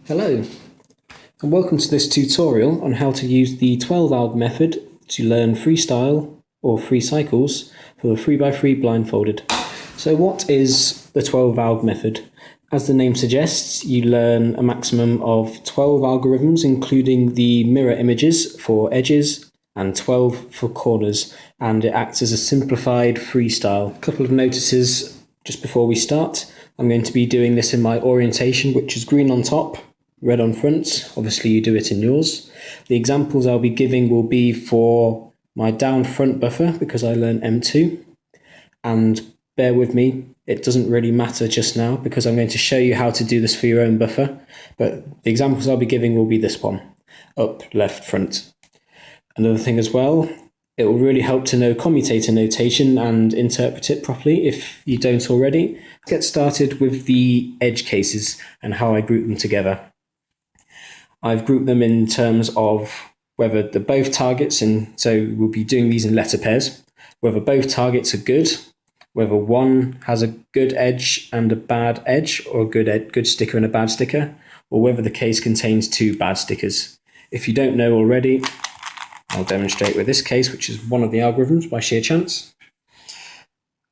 Hello, and welcome to this tutorial on how to use the 12-alg method to learn freestyle or free cycles for the 3x3 blindfolded. So what is the 12-alg method? As the name suggests, you learn a maximum of 12 algorithms, including the mirror images for edges and 12 for corners, and it acts as a simplified freestyle. A couple of notices just before we start. I'm going to be doing this in my orientation, which is green on top, red on front. Obviously you do it in yours. The examples I'll be giving will be for my down front buffer because I learn M2. And bear with me, it doesn't really matter just now because I'm going to show you how to do this for your own buffer. But the examples I'll be giving will be this one, up, left, front. Another thing as well, it will really help to know commutator notation and interpret it properly if you don't already. Let's get started with the edge cases and how I group them together. I've grouped them in terms of whether they're both targets, and so we'll be doing these in letter pairs, whether both targets are good, whether one has a good edge and a bad edge, or a good sticker and a bad sticker, or whether the case contains two bad stickers. If you don't know already, I'll demonstrate with this case, which is one of the algorithms by sheer chance.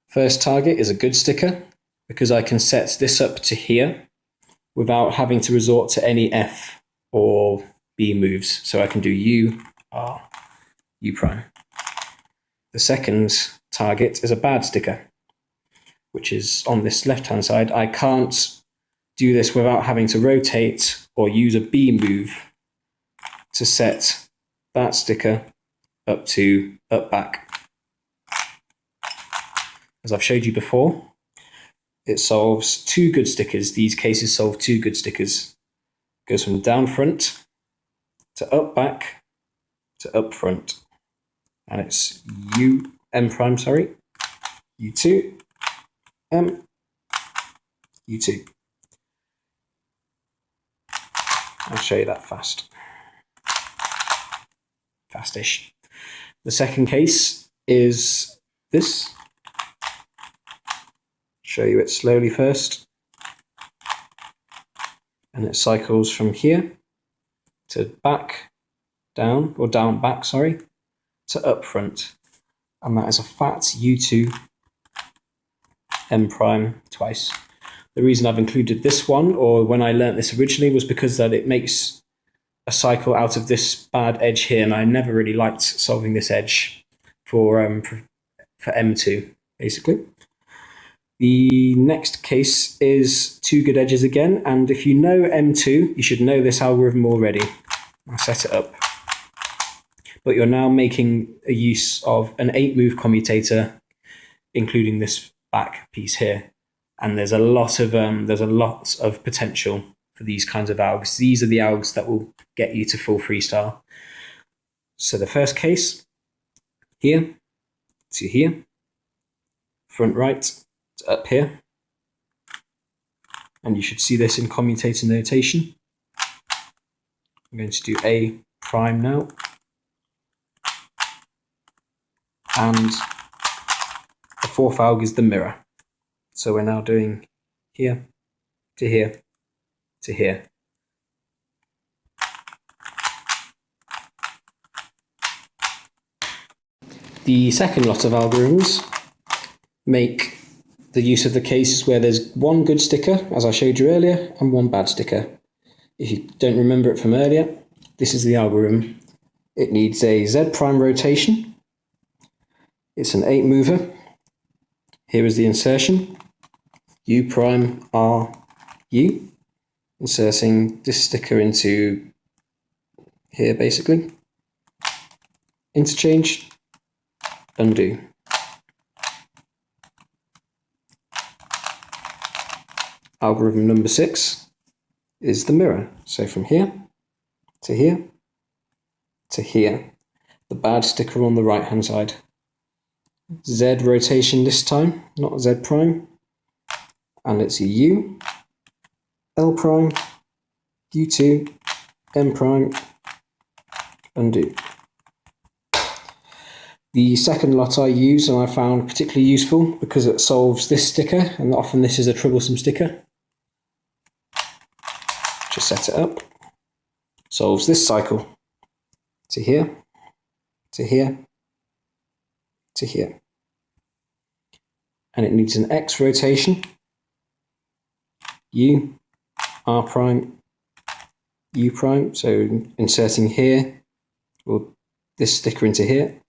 First target is a good sticker because I can set this up to here without having to resort to any F or B moves. So I can do U, R, U prime. The second target is a bad sticker, which is on this left-hand side. I can't do this without having to rotate or use a B move to set that sticker up to up back. As I've showed you before, it solves two good stickers. These cases solve two good stickers. It goes from down front to up back to up front. And it's U M prime, sorry. U2 M U2. I'll show you that fastish. The second case is this. Show you it slowly first. And it cycles from here to back, down, or down back, sorry, to up front. And that is a fat U2 M prime twice. The reason I've included this one, or when I learnt this originally, was because that it makes a cycle out of this bad edge here, and I never really liked solving this edge for M2, basically. The next case is two good edges again, and if you know M2, you should know this algorithm already. I'll set it up. But you're now making a use of an 8-move commutator, including this back piece here. And there's a lot of potential for these kinds of algs. These are the algs that will get you to full freestyle. So the first case, here to here, front right to up here. And you should see this in commutator notation. I'm going to do A prime now. And the fourth alg is the mirror. So we're now doing here to here to here. The second lot of algorithms make the use of the cases where there's one good sticker, as I showed you earlier, and one bad sticker. If you don't remember it from earlier, this is the algorithm. It needs a Z prime rotation. It's an 8-mover. Here is the insertion. U prime R U. Inserting this sticker into here, basically. Interchange. Undo. Algorithm number 6 is the mirror. So from here to here to here. The bad sticker on the right hand side. Z rotation this time, not Z prime. And it's U, L prime, U2, M prime, undo. The second lot I use and I found particularly useful because it solves this sticker, and often this is a troublesome sticker, which just set it up, solves this cycle to here, to here, to here. And it needs an X rotation, U, R prime, U prime, so inserting here, or this sticker into here,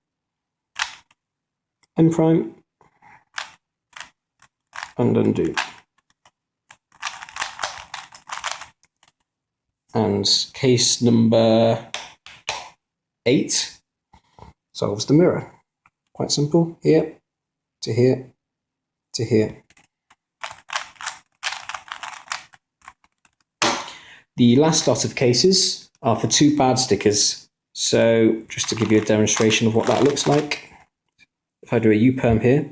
M prime, and undo. And case number 8 solves the mirror. Quite simple, here, to here, to here. The last lot of cases are for 2 bad stickers. So just to give you a demonstration of what that looks like, if I do a U-perm here,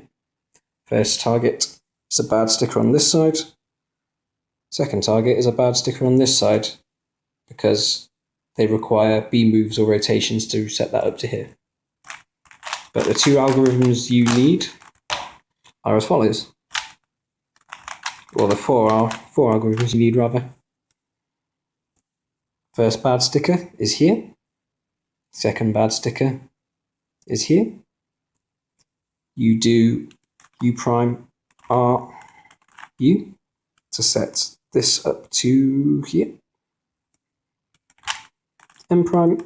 first target is a bad sticker on this side, second target is a bad sticker on this side, because they require B moves or rotations to set that up to here. But the 2 algorithms you need are as follows. Well, the 4 algorithms you need rather. First bad sticker is here. Second bad sticker is here. You do U prime R U to set this up to here. M prime,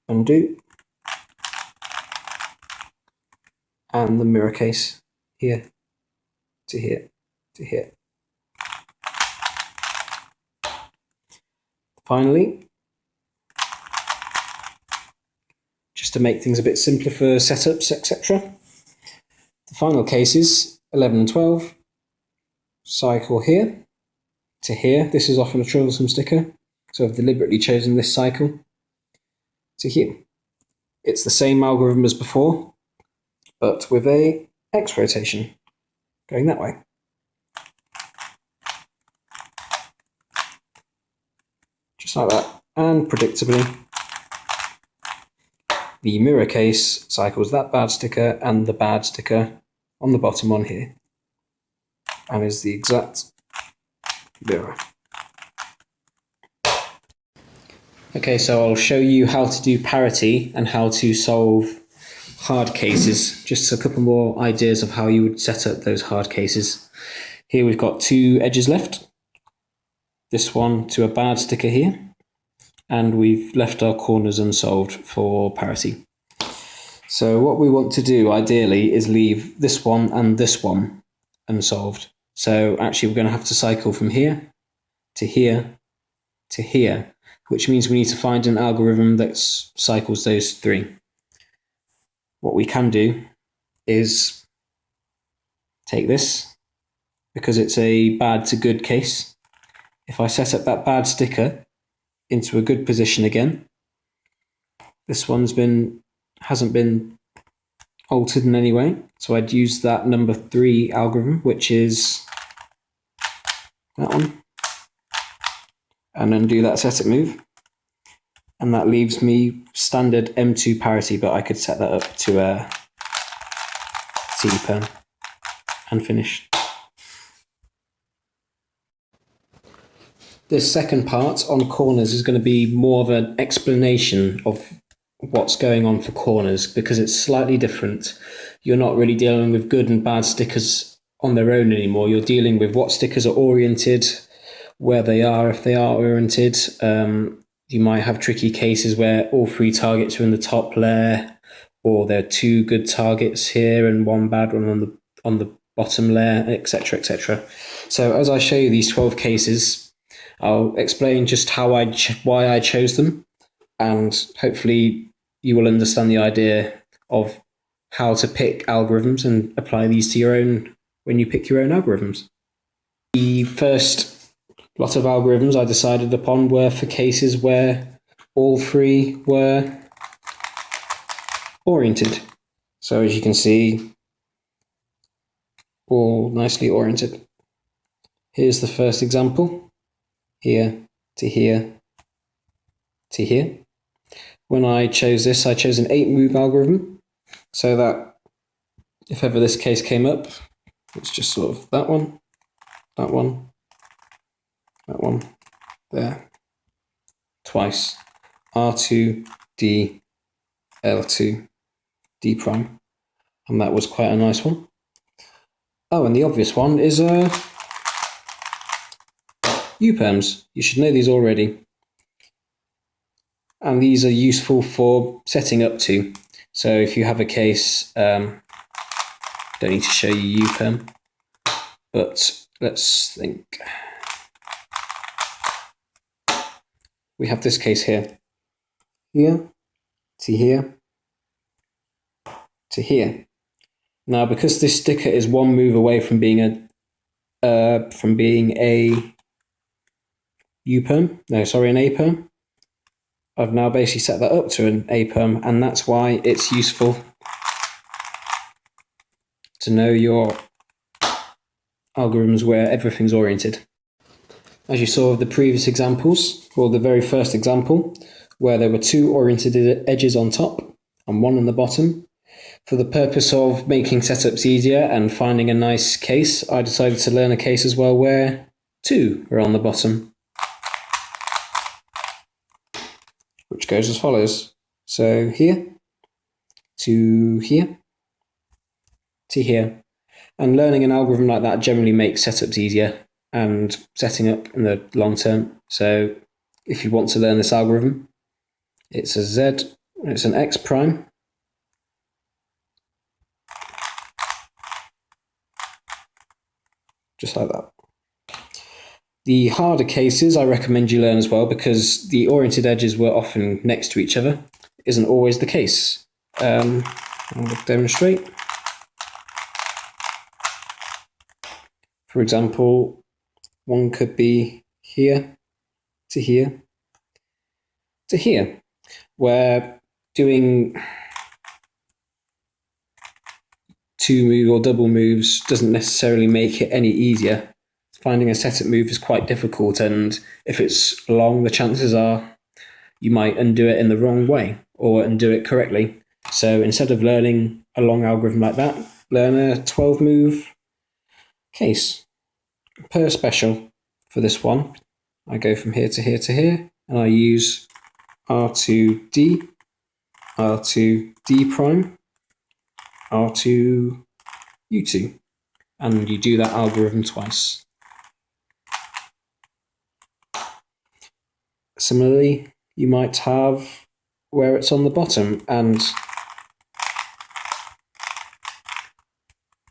undo, and the mirror case here to here to here. Finally, just to make things a bit simpler for setups, etc., the final cases 11 and 12 cycle here to here. This is often a troublesome sticker, so I've deliberately chosen this cycle to here. It's the same algorithm as before, but with a X rotation going that way. Just like that. And predictably, the mirror case cycles that bad sticker and the bad sticker on the bottom one here, and is the exact mirror. Okay, so I'll show you how to do parity and how to solve hard cases. Just a couple more ideas of how you would set up those hard cases. Here we've got 2 edges left. This one to a bad sticker here. And we've left our corners unsolved for parity. So what we want to do ideally is leave this one and this one unsolved. So actually we're going to have to cycle from here to here to here, which means we need to find an algorithm that cycles those 3. What we can do is take this, because it's a bad to good case. If I set up that bad sticker into a good position again, this one's hasn't been altered in any way, so I'd use that number 3 algorithm, which is that one, and undo that setup move, and that leaves me standard M2 parity, but I could set that up to a C-perm and finish. This second part on corners is going to be more of an explanation of what's going on for corners, because it's slightly different. You're not really dealing with good and bad stickers on their own anymore. You're dealing with what stickers are oriented, where they are, if they are oriented. You might have tricky cases where all 3 targets are in the top layer, or there are 2 good targets here and 1 bad one on the bottom layer, etc., etc. So as I show you these 12 cases, I'll explain just why I chose them, and hopefully you will understand the idea of how to pick algorithms and apply these to your own when you pick your own algorithms. The first lot of algorithms I decided upon were for cases where all 3 were oriented. So as you can see, all nicely oriented. Here's the first example. Here to here to here. When I chose this, I chose an 8-move algorithm, so that if ever this case came up, it's just sort of that one, that one there, twice, R2, D, L2, D prime, and that was quite a nice one. Oh, and the obvious one is U-perms. You should know these already. And these are useful for setting up to. So if you have a case, don't need to show you U-perm, but let's think. We have this case here. Here, to here, to here. Now, because this sticker is one move away from being a U-perm, no, sorry, an A-perm, I've now basically set that up to an A-perm, and that's why it's useful to know your algorithms where everything's oriented. As you saw with the previous examples, or the very first example, where there were two oriented edges on top and one on the bottom, for the purpose of making setups easier and finding a nice case, I decided to learn a case as well where two are on the bottom, which goes as follows. So here, to here, to here. And learning an algorithm like that generally makes setups easier and setting up in the long term. So if you want to learn this algorithm, it's a Z, it's an X prime, just like that. The harder cases I recommend you learn as well, because the oriented edges were often next to each other. Isn't always the case. I'll demonstrate. For example, one could be here, to here, to here, where doing two move or double moves doesn't necessarily make it any easier. Finding a setup move is quite difficult, and if it's long, the chances are you might undo it in the wrong way or undo it correctly. So instead of learning a long algorithm like that, learn a 12 move case. Per special for this one, I go from here to here to here, and I use R2D, R2D prime, R2 Uw2, and you do that algorithm twice. Similarly, you might have where it's on the bottom, and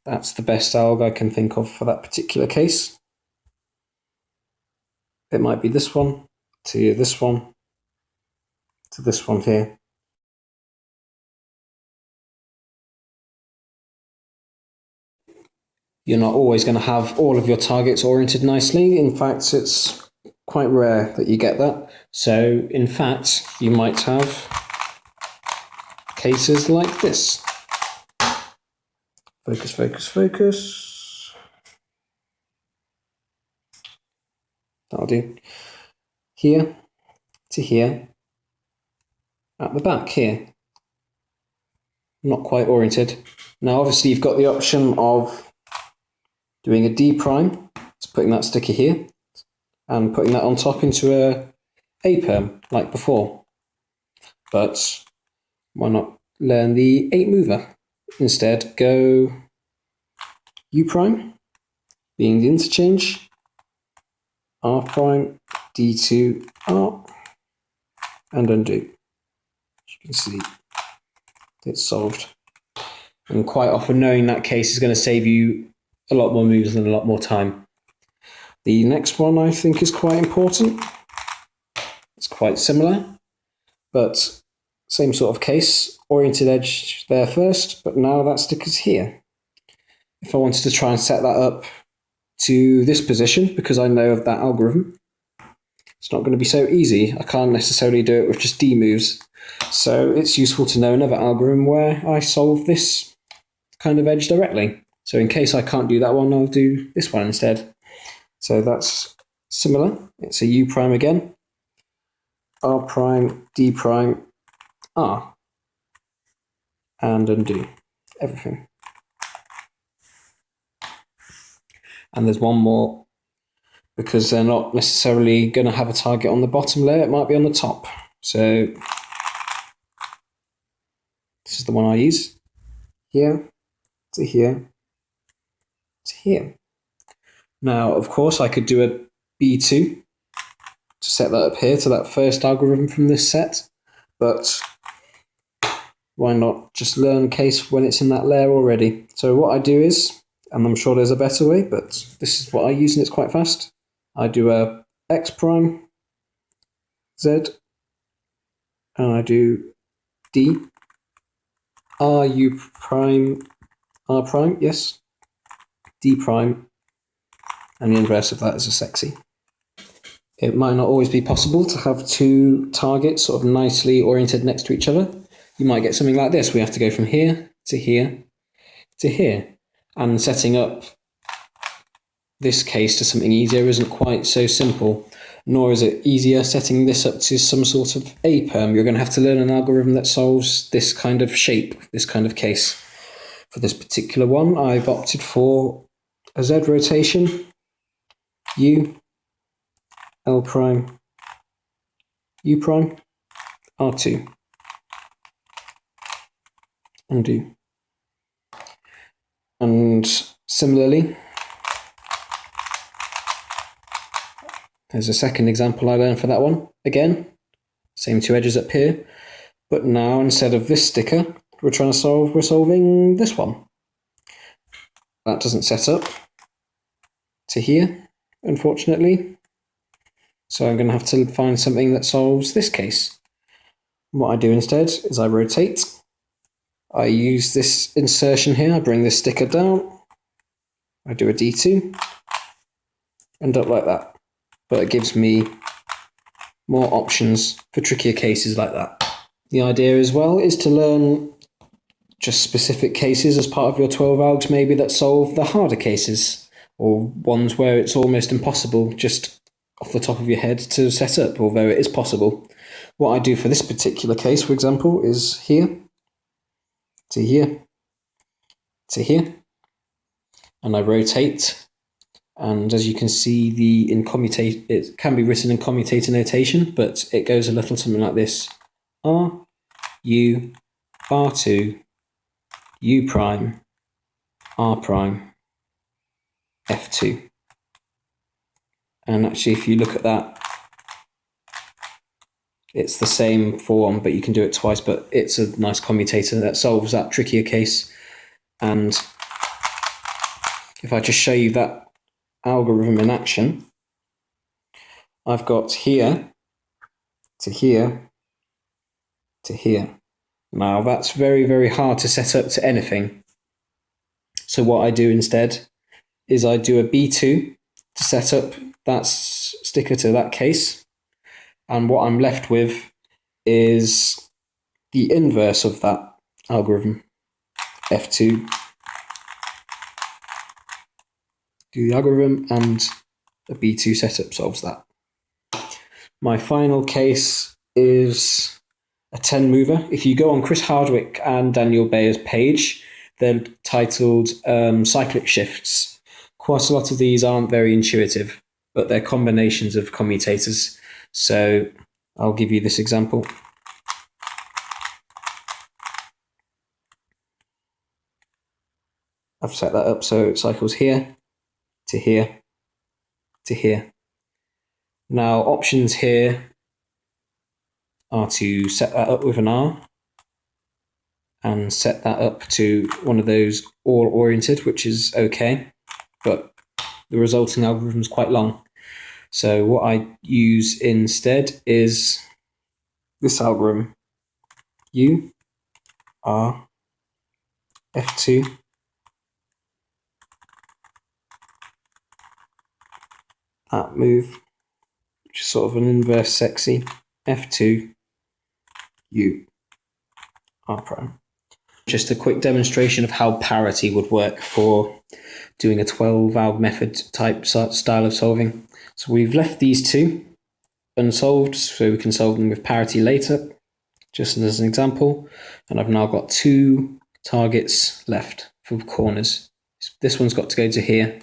that's the best alg I can think of for that particular case. It might be this one, to this one, to this one here. You're not always going to have all of your targets oriented nicely. In fact, it's quite rare that you get that. So, in fact, you might have cases like this. Focus, focus, focus. That'll do. Here to here, at the back here. Not quite oriented. Now, obviously, you've got the option of doing a D prime, so putting that sticker here, and putting that on top into a A-perm, like before. But why not learn the 8 mover? Instead, go U prime, being the interchange, R prime, D2, R, and undo. As you can see, it's solved. And quite often knowing that case is going to save you a lot more moves and a lot more time. The next one I think is quite important. It's quite similar, but same sort of case. Oriented edge there first, but now that sticker's here. If I wanted to try and set that up to this position, because I know of that algorithm, it's not going to be so easy. I can't necessarily do it with just D moves. So it's useful to know another algorithm where I solve this kind of edge directly. So in case I can't do that one, I'll do this one instead. So that's similar. It's a U prime again. R prime, D prime, R. And undo everything. And there's one more because they're not necessarily going to have a target on the bottom layer, it might be on the top. So this is the one I use. Here, to here, to here. Now, of course, I could do a B2 to set that up here to that first algorithm from this set, but why not just learn case when it's in that layer already? So what I do is, and I'm sure there's a better way, but this is what I use and it's quite fast. I do a X prime, Z, and I do D, R, U prime, R prime, yes, D prime, and the inverse of that is a sexy. It might not always be possible to have two targets sort of nicely oriented next to each other. You might get something like this. We have to go from here to here to here. And setting up this case to something easier isn't quite so simple, nor is it easier setting this up to some sort of A-perm. You're going to have to learn an algorithm that solves this kind of shape, this kind of case. For this particular one, I've opted for a Z rotation, U, L prime, U prime, R2. Undo. And similarly, there's a second example I learned for that one. Again, same two edges up here, but now instead of this sticker, we're solving this one. That doesn't set up to here, unfortunately. So I'm going to have to find something that solves this case. What I do instead is I rotate. I use this insertion here, I bring this sticker down, I do a D2, end up like that. But it gives me more options for trickier cases like that. The idea as well is to learn just specific cases as part of your 12 algs maybe that solve the harder cases, or ones where it's almost impossible just off the top of your head to set up, although it is possible. What I do for this particular case, for example, is here, to here, to here, and I rotate, and as you can see, it can be written in commutator notation, but it goes a little something like this: R, U, R2, U prime, R prime, F2. And actually, if you look at that, it's the same form, but you can do it twice, but it's a nice commutator that solves that trickier case. And if I just show you that algorithm in action, I've got here to here to here. Now that's very, very hard to set up to anything. So what I do instead is I do a B2 to set up that sticker to that case. And what I'm left with is the inverse of that algorithm, F2. Do the algorithm, and a B2 setup solves that. My final case is a 10 mover. If you go on Chris Hardwick and Daniel Bayer's page, they're titled cyclic shifts. Quite a lot of these aren't very intuitive, but they're combinations of commutators. So I'll give you this example. I've set that up so it cycles here to here to here. Now options here are to set that up with an R and set that up to one of those all oriented, which is okay, but the resulting algorithm is quite long. So what I use instead is this algorithm: U, R, F2, that move, which is sort of an inverse sexy, F2, U, R prime. Just a quick demonstration of how parity would work for doing a 12-alg method type style of solving. So we've left these two unsolved, so we can solve them with parity later, just as an example. And I've now got two targets left for corners. This one's got to go to here.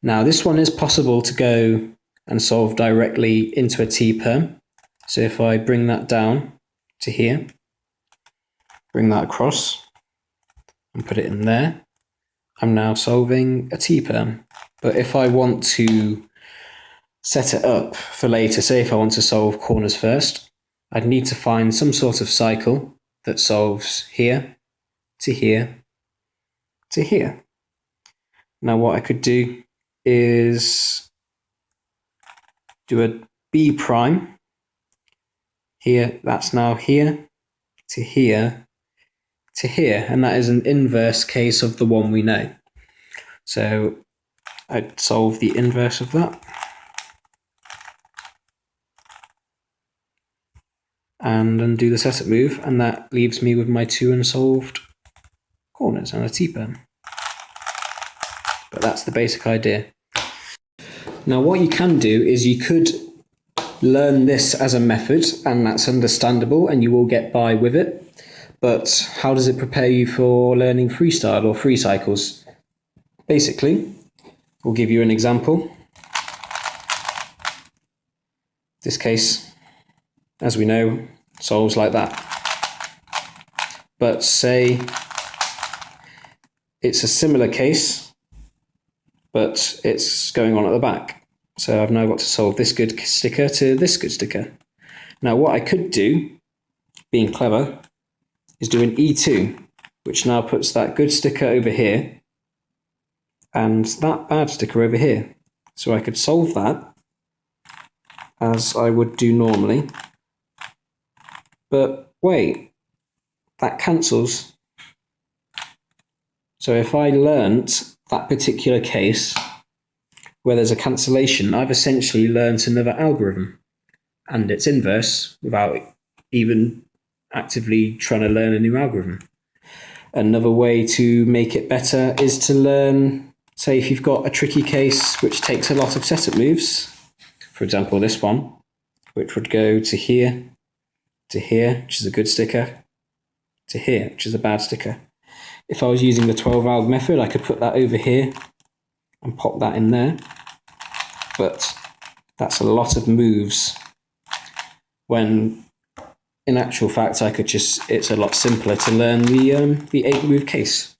Now this one is possible to go and solve directly into a T-perm. So if I bring that down to here, bring that across and put it in there, I'm now solving a T-perm. But if I want to set it up for later, say if I want to solve corners first, I'd need to find some sort of cycle that solves here to here to here. Now what I could do is do a B prime here, that's now here to here to here, and that is an inverse case of the one we know. So I'd solve the inverse of that. And undo the setup move, and that leaves me with my two unsolved corners and a T-perm. But that's the basic idea. Now what you can do is you could learn this as a method, and that's understandable and you will get by with it. But how does it prepare you for learning freestyle or free cycles? Basically, we'll give you an example. This case, as we know, solves like that. But say it's a similar case, but it's going on at the back. So I've now got to solve this good sticker to this good sticker. Now what I could do, being clever, is do an E2, which now puts that good sticker over here and that bad sticker over here. So I could solve that as I would do normally. But wait, that cancels. So if I learnt that particular case where there's a cancellation, I've essentially learnt another algorithm and its inverse without even actively trying to learn a new algorithm. Another way to make it better is to learn, say if you've got a tricky case which takes a lot of setup moves, for example this one, which would go to here, which is a good sticker, to here, which is a bad sticker. If I was using the 12 alg method, I could put that over here and pop that in there. But that's a lot of moves when in actual fact I could just, it's a lot simpler to learn the 8 move case.